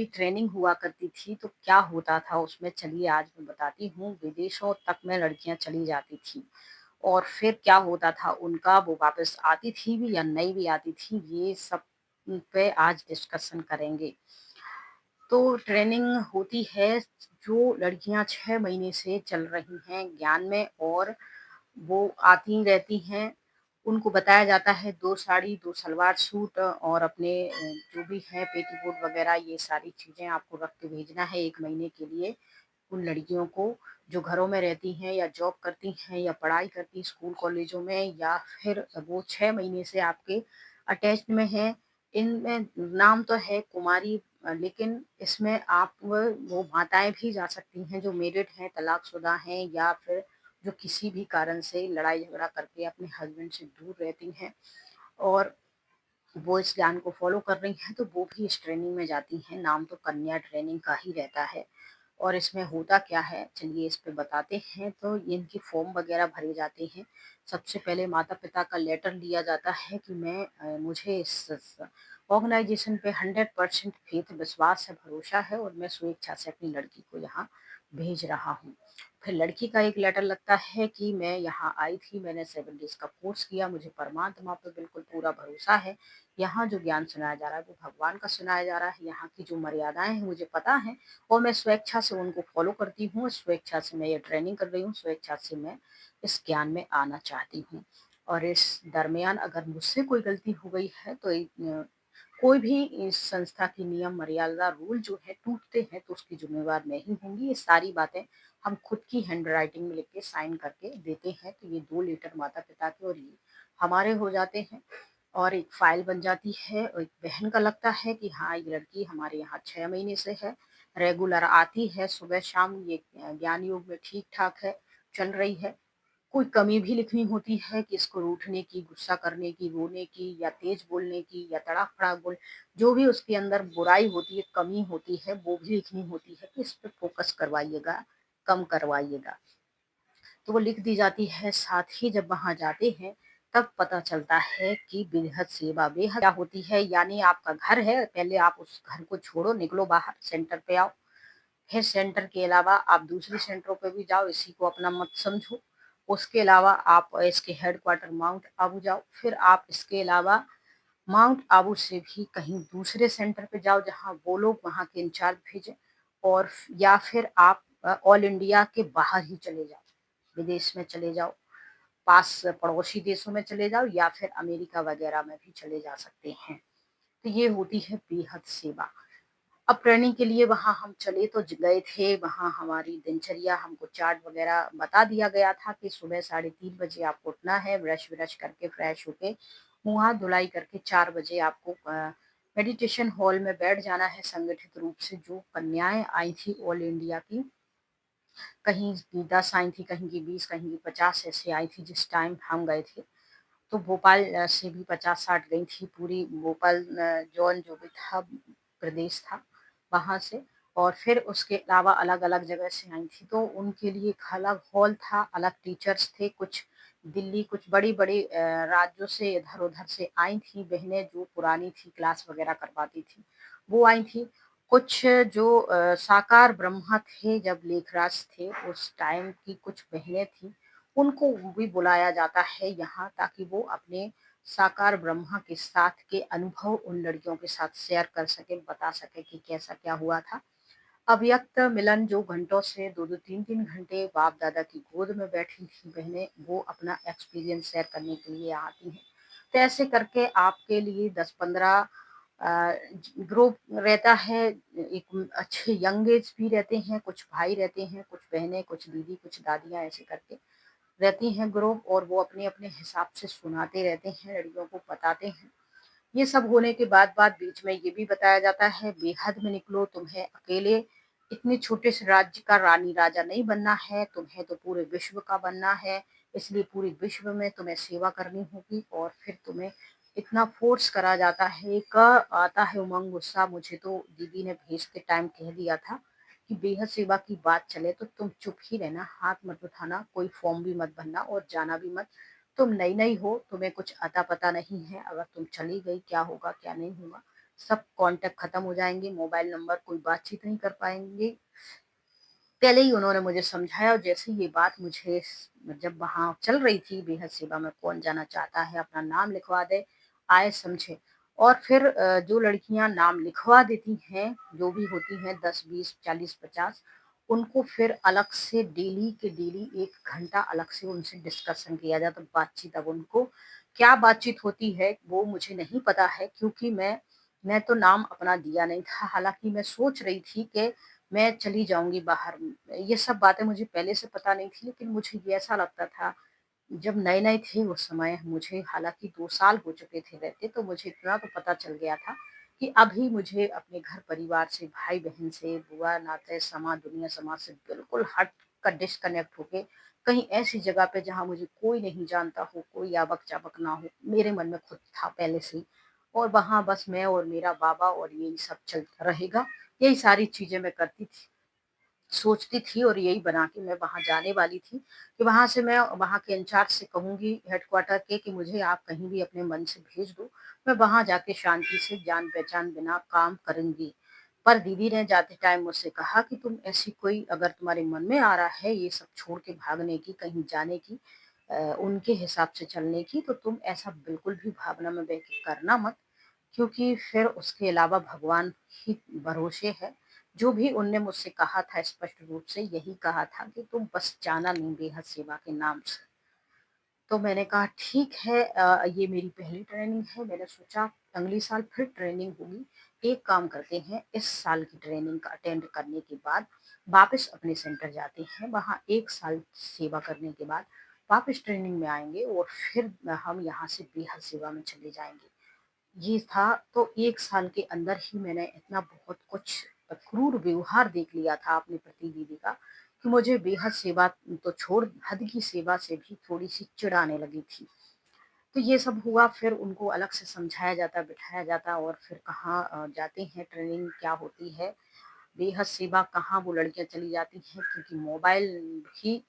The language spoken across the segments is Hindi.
ट्रेनिंग हुआ करती थी तो क्या होता था उसमें चलिए आज मैं बताती हूँ। विदेशों तक में लड़कियां चली जाती थी और फिर क्या होता था उनका, वो वापस आती थी भी या नहीं भी आती थी, ये सब पे आज डिस्कशन करेंगे। तो ट्रेनिंग होती है, जो लड़कियां 6 महीने से चल रही हैं ज्ञान में और वो आती रहती हैं। उनको बताया जाता है 2 साड़ी, 2 सलवार सूट और अपने जो भी है पेटीकोट वगैरह, ये सारी चीज़ें आपको रख के भेजना है 1 महीने के लिए। उन लड़कियों को जो घरों में रहती हैं या जॉब करती हैं या पढ़ाई करती स्कूल कॉलेजों में, या फिर वो 6 महीने से आपके अटैच्ड में हैं। इनमें नाम तो है कुमारी, लेकिन इसमें आप वो माताएँ भी जा सकती हैं जो मैरिड हैं, तलाकशुदा हैं, या फिर जो किसी भी कारण से लड़ाई झगड़ा करके अपने हस्बैंड से दूर रहती हैं और वो इस ज्ञान को फॉलो कर रही हैं, तो वो भी इस ट्रेनिंग में जाती हैं। नाम तो कन्या ट्रेनिंग का ही रहता है। और इसमें होता क्या है, चलिए इस पे बताते हैं। तो इनकी फॉर्म वगैरह भरे जाते हैं। सबसे पहले माता-पिता का लेटर लिया जाता है कि मुझे इस ऑर्गेनाइजेशन पे 100% फेथ विश्वास है, भरोसा है और मैं स्वेच्छा से अपनी लड़की को यहाँ भेज रहा हूँ। फिर लड़की का एक लेटर लगता है कि मैं यहाँ आई थी, मैंने 7 डेज़ का कोर्स किया, मुझे परमात्मा पे बिल्कुल पूरा भरोसा है। यहाँ जो ज्ञान सुनाया जा रहा है वो भगवान का सुनाया जा रहा है। यहाँ की जो मर्यादाएँ हैं मुझे पता हैं और मैं स्वेच्छा से उनको फॉलो करती हूँ, स्वेच्छा से मैं ये ट्रेनिंग कर रही हूँ, स्वेच्छा से मैं इस ज्ञान में आना चाहती हूँ। और इस दरमियान अगर मुझसे कोई गलती हो गई है तो कोई भी इस संस्था की नियम मर्यादा रूल जो है टूटते हैं तो उसकी ज़िम्मेवार मैं ही होंगी। ये सारी बातें हम खुद की हैंडराइटिंग में लिख के साइन करके देते हैं, तो ये 2 लेटर माता-पिता के और ये हमारे हो जाते हैं और एक फाइल बन जाती है। और एक बहन का लगता है कि हाँ, ये लड़की हमारे यहाँ 6 महीने से है, रेगुलर आती है, सुबह-शाम ये ज्ञान योग में ठीक-ठाक है, चल रही है। कोई कमी भी लिखनी होती है कि इसको रूठने की, गुस्सा करने की, रोने की या तेज़ बोलने की या तड़ाक-भड़ाक जो भी उसके अंदर बुराई होती है, कमी होती है, वो भी लिखनी होती है कि इस पे फ़ोकस करवाइएगा, कम करवाइएगा। तो वो लिख दी जाती है। साथ ही जब वहाँ जाते हैं तब पता चलता है कि बेहद सेवा बेहद क्या होती है। यानी आपका घर है, पहले आप उस घर को छोड़ो, निकलो बाहर, सेंटर पे आओ। फिर सेंटर के अलावा आप दूसरे सेंटरों पे भी जाओ, इसी को अपना मत समझो। उसके अलावा आप इसके हेडक्वार्टर माउंट आबू जाओ। फिर आप इसके अलावा माउंट आबू से भी कहीं दूसरे सेंटर पे जाओ जहाँ वो लोग वहाँ के इंचार्ज भेजें, और या फिर आप ऑल इंडिया के बाहर ही चले जाओ, विदेश में चले जाओ, पास पड़ोसी देशों में चले जाओ या फिर अमेरिका वगैरह में भी चले जा सकते हैं। तो ये होती है बेहद सेवा। अब ट्रेनिंग के लिए वहाँ हम चले तो गए थे, वहाँ हमारी दिनचर्या हमको चार्ट वगैरह बता दिया गया था कि सुबह 3:30 बजे आपको उठना है, ब्रश व्रश करके फ्रेश होके मुँह हाथ धुलाई करके 4 बजे आपको मेडिटेशन हॉल में बैठ जाना है। संगठित रूप से जो कन्याएं आई थी ऑल इंडिया की, कहीं की 10 आई थी, कहीं की 20, कहीं की 50 ऐसे आई थी जिस टाइम हम गए थे। तो भोपाल से भी 50-60 गई थी, पूरी भोपाल जोन जो भी था, प्रदेश था, वहाँ से। और फिर उसके अलावा अलग-अलग जगह से आई थी, तो उनके लिए एक अलग हॉल था, अलग टीचर्स थे, कुछ दिल्ली, कुछ बड़ी-बड़ी राज्यों से इधर-उधर से आई थी बहनें जो पुरानी थी, क्लास वगैरह करवाती थी, वो आई थी। कुछ जो साकार ब्रह्मा थे जब लेखराज थे, उस टाइम की कुछ बहनें थीं, उनको भी बुलाया जाता है यहाँ ताकि वो अपने साकार ब्रह्मा के साथ के अनुभव उन लड़कियों के साथ शेयर कर सके, बता सके कि कैसा क्या हुआ था। अव्यक्त मिलन जो घंटों से 2-2 3-3 घंटे बाप दादा की गोद में बैठी थी बहनें, वो अपना एक्सपीरियंस शेयर करने के लिए आती हैं। तो ऐसे करके आपके लिए 10-15 ग्रुप रहता है। एक अच्छे यंग एज भी रहते हैं, कुछ भाई रहते हैं, कुछ बहनें, कुछ दीदी, कुछ दादियाँ, ऐसे करके रहती हैं ग्रुप, और वो अपने-अपने हिसाब से सुनाते रहते हैं, लड़कियों को बताते हैं। ये सब होने के बाद बीच में ये भी बताया जाता है, बेहद में निकलो, तुम्हें अकेले इतने छोटे से राज्य का रानी राजा नहीं बनना है, तुम्हें तो पूरे विश्व का बनना है। इसलिए पूरे विश्व में तुम्हें सेवा करनी होगी और फिर तुम्हें इतना फोर्स करा जाता है, आता है उमंग गुस्सा। मुझे तो दीदी ने भेजते टाइम कह दिया था कि बेहद सेवा की बात चले तो तुम चुप ही रहना, हाथ मत उठाना, कोई फॉर्म भी मत भरना और जाना भी मत। तुम नई-नई हो, तुम्हें कुछ अता-पता नहीं है, अगर तुम चली गई क्या होगा, क्या नहीं होगा, सब कॉन्टैक्ट खत्म हो जाएँगे, मोबाइल नंबर कोई बातचीत नहीं कर पाएँगे। पहले ही उन्होंने मुझे समझाया और जैसे ये बात मुझे जब वहाँ चल रही थी बेहद सेवा में कौन जाना चाहता है, अपना नाम लिखवा दे, आए समझे। और फिर जो लड़कियाँ नाम लिखवा देती हैं, जो भी होती हैं 10, 20, 40, 50, उनको फिर अलग से डेली के डेली 1 घंटा अलग से उनसे डिस्कशन किया जाता, बातचीत। अब उनको क्या बातचीत होती है, वो मुझे नहीं पता है क्योंकि मैं तो नाम अपना दिया नहीं था। हालाँकि मैं सोच रही थी कि मैं चली जाऊँगी बाहर। ये सब बातें मुझे पहले से पता नहीं थी, लेकिन मुझे ये ऐसा लगता था, जब नए-नए थे उस समय मुझे हालाँकि 2 साल हो चुके थे रहते, तो मुझे इतना तो पता चल गया था कि अभी मुझे अपने घर परिवार से, भाई-बहन से, बुआ-नाते, दुनिया समाज से बिल्कुल हट कर डिस्कनेक्ट होके कहीं ऐसी जगह पे जहाँ मुझे कोई नहीं जानता हो, कोई आवक-जावक ना हो, मेरे मन में खुद था पहले से ही। और वहाँ बस मैं और मेरा बाबा और यही सब चलता रहेगा। यही सारी चीज़ें मैं करती थी, सोचती थी और यही बना के मैं वहाँ जाने वाली थी कि वहाँ से मैं वहाँ के इंचार्ज से कहूँगी हेडक्वार्टर के कि मुझे आप कहीं भी अपने मन से भेज दो, मैं वहाँ जाके शांति से जान-पहचान बिना काम करूँगी। पर दीदी ने जाते टाइम मुझसे कहा कि तुम ऐसी कोई अगर तुम्हारे मन में आ रहा है ये सब छोड़ के भागने की, कहीं जाने की उनके हिसाब से चलने की, तो तुम ऐसा बिल्कुल भी भावना में बह के करना मत। क्योंकि फिर उसके अलावा भगवान ही भरोसे है। जो भी उनने मुझसे कहा था स्पष्ट रूप से यही कहा था कि तुम बस जाना नहीं बेहद सेवा के नाम से। तो मैंने कहा ठीक है ये मेरी पहली ट्रेनिंग है। मैंने सोचा अगली साल फिर ट्रेनिंग होगी। एक काम करते हैं इस साल की ट्रेनिंग का अटेंड करने के बाद वापस अपने सेंटर जाते हैं। वहाँ 1 साल सेवा करने के बाद वापस ट्रेनिंग में आएँगे और फिर हम यहाँ से बेहद सेवा में चले जाएँगे। ये था तो 1 साल के अंदर ही मैंने इतना बहुत कुछ क्रूर व्यवहार देख लिया था अपने प्रति दीदी का कि मुझे बेहद सेवा तो छोड़ हद की सेवा से भी थोड़ी-सी चिढ़ आने लगी थी। तो ये सब हुआ फिर उनको अलग से समझाया जाता, बिठाया जाता और फिर कहाँ जाते हैं ट्रेनिंग क्या होती है, बेहद सेवा कहाँ वो लड़कियाँ चली जाती हैं क्योंकि मोबाइल भी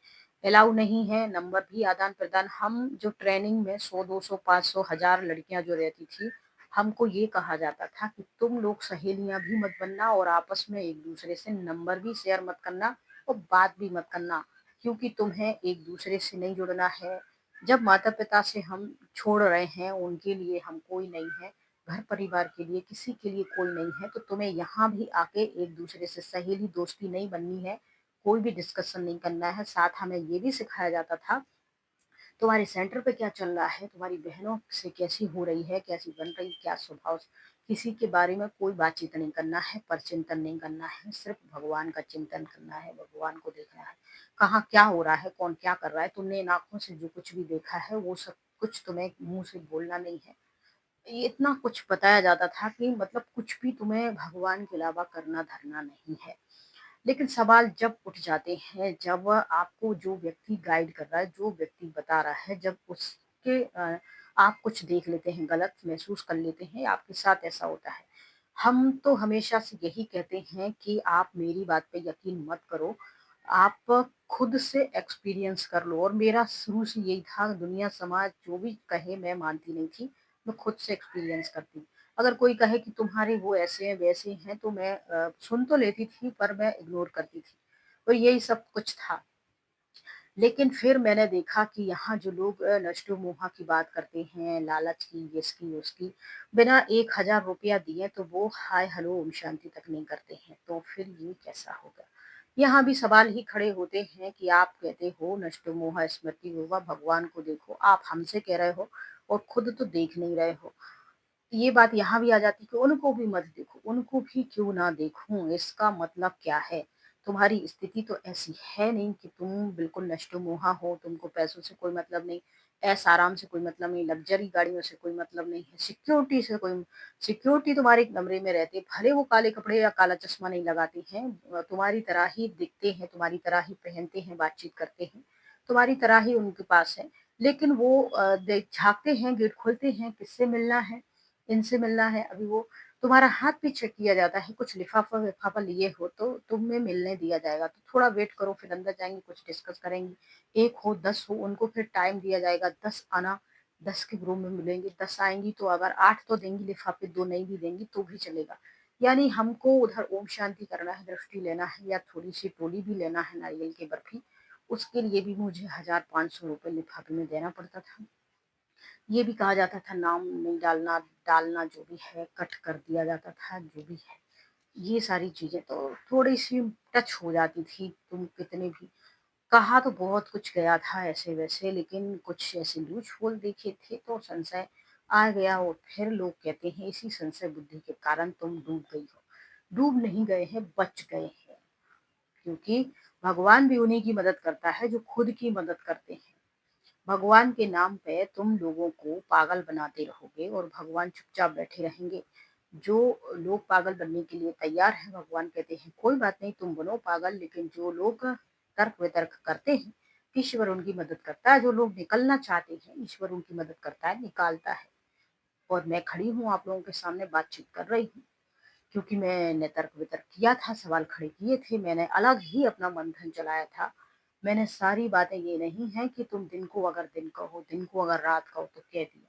अलाउ नहीं है, नंबर भी आदान-प्रदान हम जो ट्रेनिंग में 100, 200, 500, 1000 लड़कियाँ जो रहती थी, हमको ये कहा जाता था कि तुम लोग सहेलियाँ भी मत बनना और आपस में एक-दूसरे से नंबर भी शेयर मत करना और बात भी मत करना, क्योंकि तुम्हें एक-दूसरे से नहीं जुड़ना है। जब माता-पिता से हम छोड़ रहे हैं, उनके लिए हम कोई नहीं है, घर परिवार के लिए किसी के लिए कोई नहीं है, तो तुम्हें यहाँ भी आके एक-दूसरे से सहेली दोस्ती नहीं बननी है, कोई भी डिस्कशन नहीं करना है। साथ हमें ये भी सिखाया जाता था तुम्हारे सेंटर पे क्या चल रहा है, तुम्हारी बहनों से कैसी हो रही है, कैसी बन रही, क्या स्वभाव किसी के बारे में कोई बातचीत नहीं करना है, परचिंतन नहीं करना है, सिर्फ भगवान का चिंतन करना है, भगवान को देखना है। कहाँ क्या हो रहा है, कौन क्या कर रहा है, तुमने इन आँखों से जो कुछ भी देखा है, वो सब कुछ तुम्हें मुँह से बोलना नहीं है। ये इतना कुछ बताया जाता था कि मतलब कुछ भी तुम्हें भगवान के अलावा करना धरना नहीं है। लेकिन सवाल जब उठ जाते हैं, जब आपको जो व्यक्ति गाइड कर रहा है, जो व्यक्ति बता रहा है, जब उसके आप कुछ देख लेते हैं, गलत महसूस कर लेते हैं, आपके साथ ऐसा होता है। हम तो हमेशा से यही कहते हैं कि आप मेरी बात पे यकीन मत करो, आप खुद से एक्सपीरियंस कर लो और मेरा शुरू से यही था, दुनिया समाज जो भी कहे मैं मानती नहीं थी, मैं खुद से एक्सपीरियंस करती। अगर कोई कहे कि तुम्हारे वो ऐसे हैं, वैसे हैं, तो मैं सुन तो लेती थी पर मैं इग्नोर करती थी। तो यही सब कुछ था। लेकिन फिर मैंने देखा कि यहाँ जो लोग नष्ट मोहा की बात करते हैं, लालच की, इसकी, उसकी, बिना 1000 रुपया दिए तो वो हाय हेलो ओम शांति तक नहीं करते हैं। तो फिर ये कैसा होगा? यहाँ भी सवाल ही खड़े होते हैं कि आप कहते हो नष्ट मोह स्मृति होगा, भगवान को देखो, आप हमसे कह रहे हो और खुद तो देख नहीं रहे हो। ये बात यहाँ भी आ जाती है कि उनको भी मत देखो, उनको भी क्यों ना देखूँ, इसका मतलब क्या है? तुम्हारी स्थिति तो ऐसी है नहीं कि तुम बिल्कुल नष्टो-मोहा हो, तुमको पैसों से कोई मतलब नहीं, ऐश-आराम से कोई मतलब नहीं, लग्ज़री गाड़ियों से कोई मतलब नहीं है, सिक्योरिटी तुम्हारे कमरे में रहते, भले वो काले कपड़े या काला चश्मा नहीं लगाते हैं, तुम्हारी तरह ही दिखते हैं, तुम्हारी तरह ही पहनते हैं, बातचीत करते हैं, तुम्हारी तरह ही उनके पास है। लेकिन वो देख झाँकते हैं, गेट खोलते हैं, किससे मिलना है? इनसे मिलना है, अभी वो तुम्हारा हाथ भी चेक किया जाता है, कुछ लिफाफा-विफाफा लिए हो तो तुम्हें मिलने दिया जाएगा, तो थोड़ा वेट करो फिर अंदर जाएँगे, कुछ डिस्कस करेंगे। 1 हो, 10 हो, उनको फिर टाइम दिया जाएगा, 10 आना, 10 के ग्रुप में मिलेंगे, 10 आएँगी तो अगर 8 तो देंगी लिफ़ाफ़े, 2 नहीं भी देंगी तो भी चलेगा। यानी हमको उधर ओम शांति करना है, दृष्टि लेना है या थोड़ी-सी टोली भी लेना है नारियल की बर्फ़ी, उसके लिए भी मुझे 1,500 लिफ़ाफ़े में देना पड़ता था। ये भी कहा जाता था नाम नहीं डालना, डालना जो भी है कट कर दिया जाता था, जो भी है। ये सारी चीज़ें तो थोड़ी-सी टच हो जाती थी, तुम कितने भी कहा तो बहुत कुछ गया था ऐसे-वैसे, लेकिन कुछ ऐसे लूज़-होल देखे थे तो संशय आ गया और फिर लोग कहते हैं इसी संशय बुद्धि के कारण तुम डूब गई हो। डूब नहीं गए हैं, बच गए हैं, क्योंकि भगवान भी उन्हीं की मदद करता है जो खुद की मदद करते हैं। भगवान के नाम पे तुम लोगों को पागल बनाते रहोगे और भगवान चुपचाप बैठे रहेंगे। जो लोग पागल बनने के लिए तैयार हैं, भगवान कहते हैं कोई बात नहीं तुम बनो पागल, लेकिन जो लोग तर्क वितर्क करते हैं, ईश्वर उनकी मदद करता है। जो लोग निकलना चाहते हैं, ईश्वर उनकी मदद करता है, निकालता है। और मैं खड़ी हूँ आप लोगों के सामने बातचीत कर रही हूँ, क्योंकि मैंने तर्क वितर्क किया था, सवाल खड़े किए थे, मैंने अलग ही अपना मंथन चलाया था। मैंने सारी बातें, ये नहीं है कि तुम दिन को अगर दिन कहो, दिन को अगर रात कहो तो कह दिया।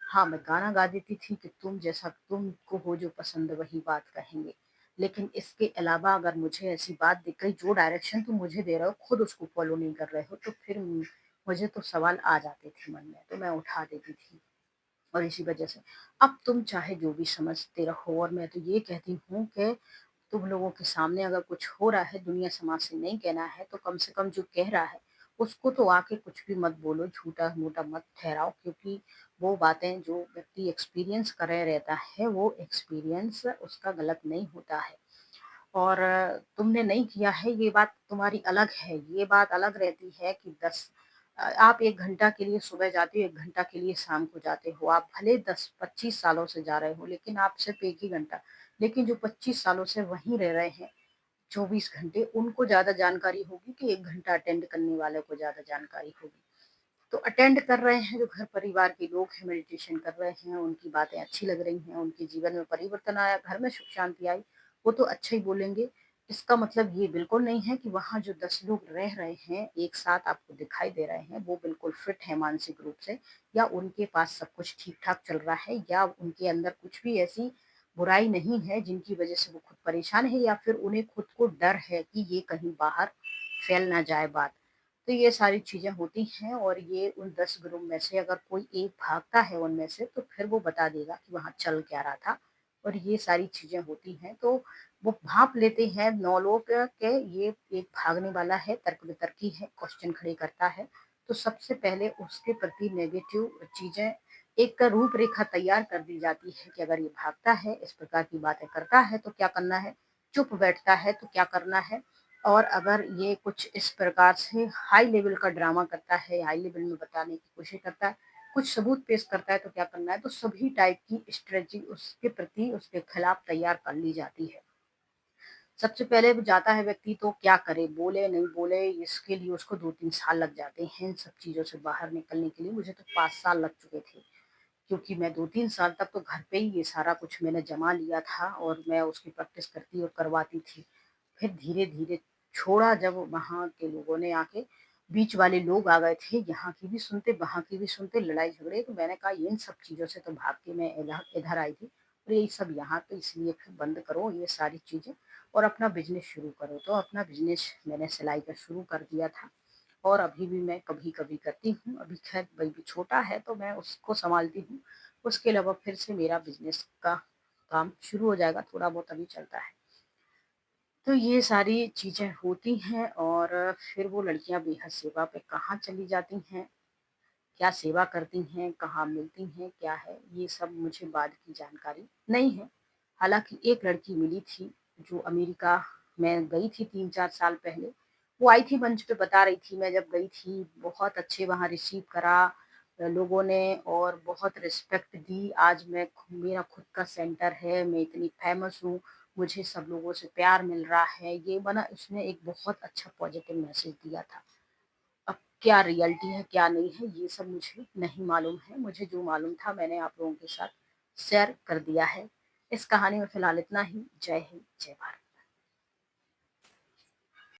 हाँ, मैं गाना गा देती थी कि तुम जैसा तुमको हो जो पसंद वही बात कहेंगे। लेकिन इसके अलावा अगर मुझे ऐसी बात दिख गई, जो डायरेक्शन तुम मुझे दे रहे हो खुद उसको फॉलो नहीं कर रहे हो, तो फिर मुझे तो सवाल आ जाते थे मन में, तो मैं उठा देती थी। और इसी वजह से अब तुम चाहे जो भी समझते रहो, और मैं तो ये कहती हूँ कि तुम लोगों के सामने अगर कुछ हो रहा है, दुनिया समाज से नहीं कहना है, तो कम से कम जो कह रहा है उसको तो आके कुछ भी मत बोलो, झूठा मूठा मत ठहराओ, क्योंकि वो बातें जो व्यक्ति एक्सपीरियंस करे रहता है, वो एक्सपीरियंस उसका गलत नहीं होता है। और तुमने नहीं किया है ये बात तुम्हारी अलग है। ये बात अलग रहती है कि आप 1 घंटा के लिए सुबह जाते हो, 1 घंटा के लिए शाम को जाते हो। आप भले 10-25 सालों से जा रहे हो, लेकिन आप सिर्फ़ 1 ही घंटा, लेकिन जो 25 सालों से वहीं रह रहे हैं 24 घंटे, उनको ज़्यादा जानकारी होगी कि 1 घंटा अटेंड करने वाले को ज़्यादा जानकारी होगी। तो अटेंड कर रहे हैं जो घर परिवार के लोग हैं, मेडिटेशन कर रहे हैं, उनकी बातें अच्छी लग रही हैं, उनके जीवन में परिवर्तन आया, घर में सुख शांति आई, वो तो अच्छा ही बोलेंगे। इसका मतलब ये बिल्कुल नहीं है कि वहाँ जो 10 लोग रह रहे हैं, एक साथ आपको दिखाई दे रहे हैं, वो बिल्कुल फिट हैं मानसिक रूप से, या उनके पास सब कुछ ठीक-ठाक चल रहा है, या उनके अंदर कुछ भी ऐसी बुराई नहीं है जिनकी वजह से वो खुद परेशान है, या फिर उन्हें खुद को डर है कि ये कहीं बाहर फैल ना जाए बात। तो ये सारी चीज़ें होती हैं, और ये उन 10 ग्रुप में से अगर कोई एक भागता है उनमें से, तो फिर वो बता देगा कि वहाँ चल क्या रहा था, और ये सारी चीज़ें होती हैं। तो वो भाँप लेते हैं 9 लोग के ये एक भागने वाला है, तर्क-वितर्की है, क्वेश्चन खड़े करता है, तो सबसे पहले उसके प्रति नेगेटिव चीज़ें एक रूपरेखा तैयार कर दी जाती है कि अगर ये भागता है, इस प्रकार की बातें करता है तो क्या करना है, चुप बैठता है तो क्या करना है, और अगर ये कुछ इस प्रकार से हाई लेवल का ड्रामा करता है, हाई लेवल में बताने की कोशिश करता है, कुछ सबूत पेश करता है तो क्या करना है, तो सभी टाइप की स्ट्रेटजी उसके प्रति, उसके खिलाफ तैयार कर ली जाती है। सबसे पहले वो जाता है व्यक्ति तो क्या करे, बोले नहीं बोले, इसके लिए उसको 2-3 साल लग जाते हैं इन सब चीज़ों से बाहर निकलने के लिए। मुझे तो 5 साल लग चुके थे, क्योंकि मैं 2-3 साल तक तो घर पे ही ये सारा कुछ मैंने जमा लिया था और मैं उसकी प्रैक्टिस करती और करवाती थी। फिर धीरे-धीरे छोड़ा, जब वहाँ के लोगों ने आके, बीच वाले लोग आ गए थे, यहाँ की भी सुनते, वहाँ की भी सुनते, लड़ाई-झगड़े, तो मैंने कहा इन सब चीज़ों से तो भाग के मैं इधर इधर आई थी, और ये सब यहाँ तो इसलिए फिर बंद करो ये सारी चीज़ें और अपना बिज़नेस शुरू करो। तो अपना बिज़नेस मैंने सिलाई का शुरू कर दिया था, और अभी भी मैं कभी-कभी करती हूँ। अभी खैर बेबी छोटा है तो मैं उसको सँभालती हूँ। उसके अलावा फिर से मेरा बिज़नेस का काम शुरू हो जाएगा, थोड़ा बहुत अभी चलता है। तो ये सारी चीज़ें होती हैं, और फिर वो लड़कियाँ बेहद सेवा पे कहाँ चली जाती हैं, क्या सेवा करती हैं, कहाँ मिलती हैं, क्या है, ये सब मुझे बाद की जानकारी नहीं है। हालाँकि एक लड़की मिली थी, जो अमेरिका में गई थी 3-4 साल पहले। वो आई थी मंच पे बता रही थी, मैं जब गई थी बहुत अच्छे वहाँ रिसीव करा लोगों ने, और बहुत रिस्पेक्ट दी। आज मैं मेरा खुद का सेंटर है, मैं इतनी फ़ेमस हूँ, मुझे सब लोगों से प्यार मिल रहा है। ये बना उसने एक बहुत अच्छा पॉज़िटिव मैसेज दिया था। अब क्या रियलिटी है, क्या नहीं है, ये सब मुझे नहीं मालूम है। मुझे जो मालूम था मैंने आप लोगों के साथ शेयर कर दिया है। इस कहानी में फ़िलहाल इतना ही। जय हिंद, जय भारत।